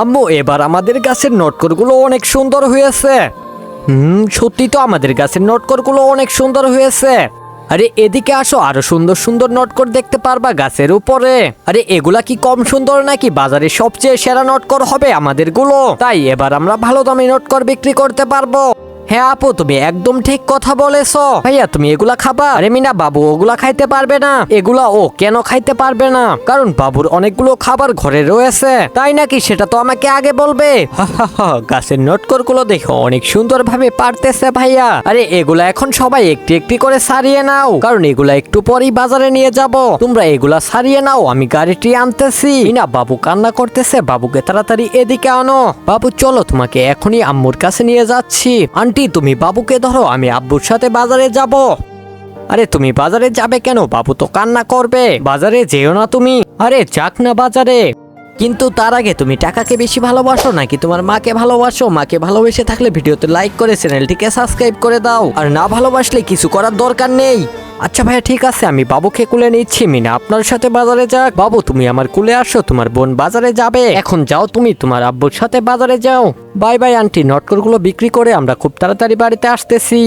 আম্মু এবার আমাদের গাছের নটকরগুলো অনেক সুন্দর হয়েছে। সত্যি তো আমাদের গাছের নটকরগুলো অনেক সুন্দর হয়েছে। আরে এদিকে আসো, আরো সুন্দর সুন্দর নটকর দেখতে পারবা গাছের উপরে। আরে এগুলা কি কম সুন্দর নাকি? বাজারে সবচেয়ে সেরা নটকর হবে আমাদের গুলো, তাই এবার আমরা ভালো দামে নটকর বিক্রি করতে পারবো। হ্যাঁ আপু, তুমি একদম ঠিক কথা বলেছো। ভাইয়া তুমি এগুলা খাবা? আরে মিনা, বাবু ওগুলা খাইতে পারবে না। এগুলা ও কেন খাইতে পারবে না? কারণ বাবুর অনেকগুলো খাবার ঘরে রয়েছে। তাই নাকি? সেটা তো আমাকে আগে বলবে। গাছের নটকর গুলো দেখো অনেক সুন্দর ভাবে পারতেছে ভাইয়া। আরে এগুলা এখন সবাই একটি একটি করে সারিয়ে নাও, কারণ এগুলা একটু পরেই বাজারে নিয়ে যাব। তোমরা এগুলা সারিয়ে নাও, আমি গাড়িটি আনতেছি। মিনা, বাবু কান্না করতেছে, বাবুকে তাড়াতাড়ি এদিকে আনো। বাবু চলো, তোমাকে এখনই আম্মুর কাছে নিয়ে যাচ্ছি। আন্টি তুমি বাবুকে ধরো, আমি আব্বুর সাথে বাজারে যাব। আরে তুমি বাজারে যাবে কেন? বাবু তো কান্না করবে। বাজারে যেও না তুমি। আরে যাক না বাজারে, কিন্তু তার আগে তুমি টাকাকে বেশি ভালোবাসো নাকি তোমার মাকে ভালোবাসো? মাকে ভালোবেসে থাকলে ভিডিওতে লাইক করে চ্যানেলটিকে সাবস্ক্রাইব করে দাও, আর না ভালোবাসলে কিছু করার দরকার নেই। আচ্ছা ভাইয়া ঠিক আছে, আমি বাবুকে কুলে নিচ্ছি। মিনা আপনার সাথে বাজারে যাক। বাবু তুমি আমার কুলে আসো, তোমার বোন বাজারে যাবে। এখন যাও তুমি তোমার আব্বুর সাথে বাজারে যাও। বাই বাই আন্টি, নটকরগুলো বিক্রি করে আমরা খুব তাড়াতাড়ি বাড়িতে আসতেছি।